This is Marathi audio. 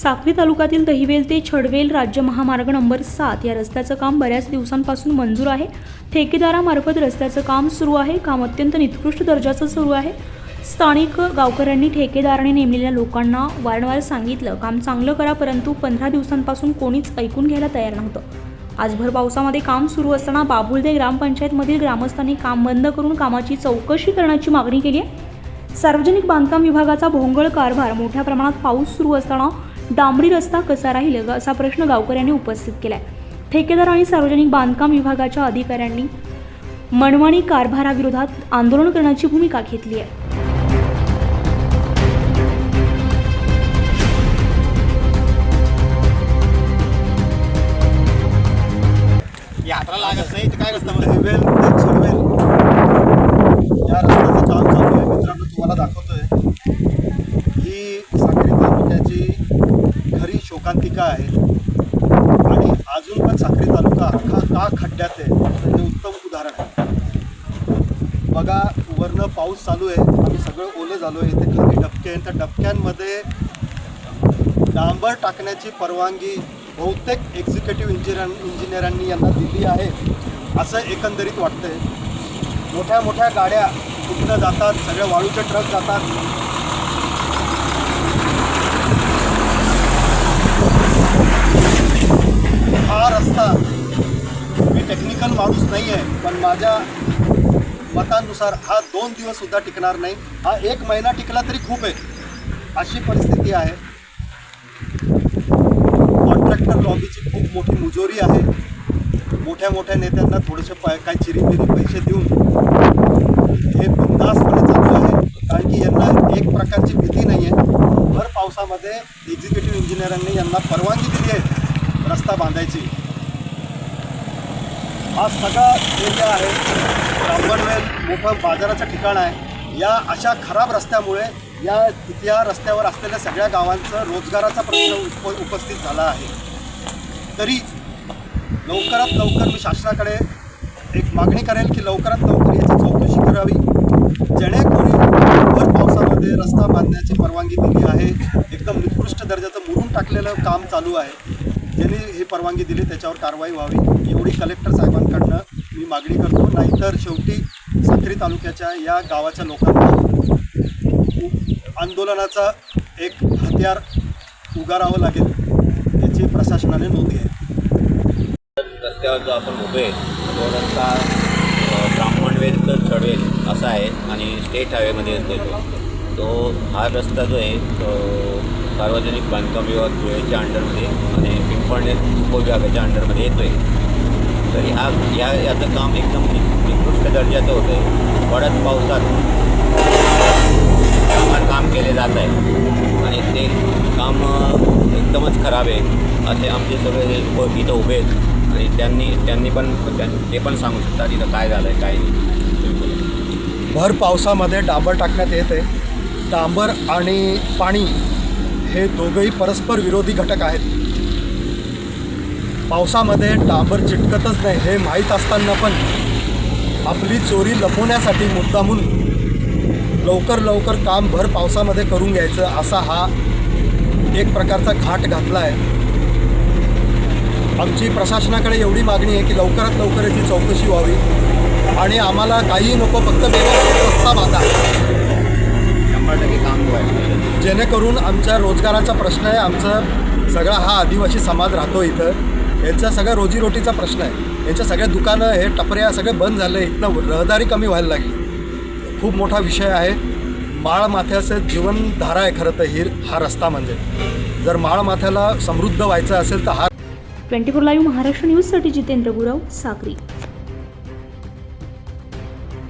साक्री तालुक्यातील दहिवेल ते छडवेल राज्य महामार्ग नंबर 7 या रस्त्याचं काम बऱ्याच दिवसांपासून मंजूर आहे। ठेकेदारामार्फत रस्त्याचं काम सुरू आहे। काम अत्यंत निकृष्ट दर्जाचं सुरू आहे। स्थानिक गावकऱ्यांनी ठेकेदाराने नेमलेल्या लोकांना वारंवार सांगितलं काम चांगलं करा, परंतु 15 दिवसांपासून कोणीच ऐकून घ्यायला तयार नव्हतं। आज भर पावसामध्ये काम सुरू असताना बाबुलदे ग्रामपंचायतमधील ग्रामस्थांनी काम बंद करून कामाची चौकशी करण्याची मागणी केली आहे। सार्वजनिक बांधकाम विभागाचा भोंगळ कारभार, मोठ्या प्रमाणात पाऊस सुरू असताना डांबरी रस्ता कसा राहील असा प्रश्न गावकऱ्यांनी उपस्थित केलाय। ठेकेदार आणि सार्वजनिक बांधकाम विभागाच्या अधिकाऱ्यांनी मनमानी कारभाराविरोधात आंदोलन करण्याची भूमिका घेतली आहे। यात्रा लागत नाही काय रस्ता दहिवेल ते छडवेल या रस्त्याचं काम चालू आहे। मित्रांनो, तुम्हाला दाखवतोय ही साक्री तालुक्याची खरी शोकांतिका आहे आणि अजून पण साक्री तालुका का खड्ड्यात आहे हे उत्तम उदाहरण आहे। बघा, वरनं पाऊस चालू आहे, आम्ही सगळं ओलं झालो आहे। इथे खाली डबके आहेत, त्या डबक्यांमध्ये डांबर टाकण्याची परवानगी बहुतेक एक्झिक्युटिव्ह इंजिनियरांनी यांना दिली आहे असं एकंदरीत वाटतंय। मोठ्या मोठ्या गाड्या कुठं जातात, सगळे वाळूचे ट्रक जातात। हा रस्ता, मी टेक्निकल माणूस नाही आहे, पण माझ्या मतानुसार हा 2 दिवस सुद्धा टिकणार नाही। हा 1 महिना टिकला तरी खूप आहे, अशी परिस्थिती आहे। कॉन्ट्रॅक्टर लॉबीची खूप मोठी मुजोरी आहे। मोठ्या मोठ्या नेत्यांना थोडेसे काय चिरीमिरी पैसे देऊन हे बिनधास्तपणे चालू आहे, कारण की यांना एक प्रकारची भीती नाही आहे। भर पावसामध्ये एक्झिक्युटिव्ह इंजिनियरांनी यांना परवानगी दिली आहे रस्ता बांधायची। हा सगळा एरिया आहे, रामबनवेल मोठं बाजाराचं ठिकाण आहे। या अशा खराब रस्त्यामुळे या रस्त्यावर असलेल्या सगळ्या गावांचं रोजगाराचा प्रश्न उपस्थित झाला आहे। तरी लवकरात लवकर मी शासनाकडे एक मागणी करेल की लवकरात लवकर याची चौकशी करावी, जेणेकरून भर पावसामध्ये रस्ता बांधण्याची परवानगी दिली आहे। एकदम निकृष्ट दर्जाचं मुरुम टाकलेलं काम चालू आहे। ज्यांनी ही परवानगी दिली त्याच्यावर कारवाई व्हावी एवढी कलेक्टर साहेबांकडनं मी मागणी करतो। नाहीतर शेवटी साक्री तालुक्याच्या या गावाच्या लोकांना आंदोलनाचा एक हत्यार उगारावं लागेल, याची प्रशासनाने नोंद घ्यावी। रस्त्यावर जो आपण उभे आहे तो रस्ता ब्राह्मणवेल तर छडवेल असा आहे आणि स्टेट हायवेमध्ये येतो तो हा रस्ता जो आहे तो सार्वजनिक बांधकाम विभाग धुळेच्या अंडरमध्ये आणि पिंपळनेर उपविभागाच्या अंडरमध्ये येतो आहे। तरी याचं काम एकदम निकृष्ट दर्जाचं होतं आहे। पडत पावसात काम केले जात आहे आणि ते काम एकदमच खराब आहे असे आमचे सगळे इथं उभे आहेत आणि ते पण सांगू शकतात इथं काय झालं आहे काय नाही। भर पावसामध्ये डांबर टाकण्यात येत आहे। डांबर आणि पाणी हे दोघंही परस्पर विरोधी घटक आहेत। पावसामध्ये डांबर चिटकतच नाही हे माहीत असताना पण आपली चोरी लपवण्यासाठी मुद्दामून लवकर काम भर पावसामध्ये करून घ्यायचं असा हा एक प्रकारचा घाट घातला आहे। आमची प्रशासनाकडे एवढी मागणी आहे की लवकरात लवकर याची चौकशी व्हावी आणि आम्हाला काही नको, फक्त रस्ता बांधा 100% काम व्हायला, जेणेकरून आमच्या रोजगाराचा प्रश्न आहे। आमचा सगळा हा आदिवासी समाज राहतो इथं, यांचा सगळा रोजीरोटीचा प्रश्न आहे। यांच्या सगळ्या दुकानं हे टपऱ्या सगळे बंद झाले, इथनं रहदारी कमी व्हायला लागली। खूप मोठा विषय आहे। माळ माथ्याचं जीवनधारा आहे खरं तर हा रस्ता म्हणजे। जर माळ माथ्याला समृद्ध व्हायचं असेल तर हा 24 लाईव्ह महाराष्ट्र न्यूजसाठी जितेंद्र गुरव, साक्री।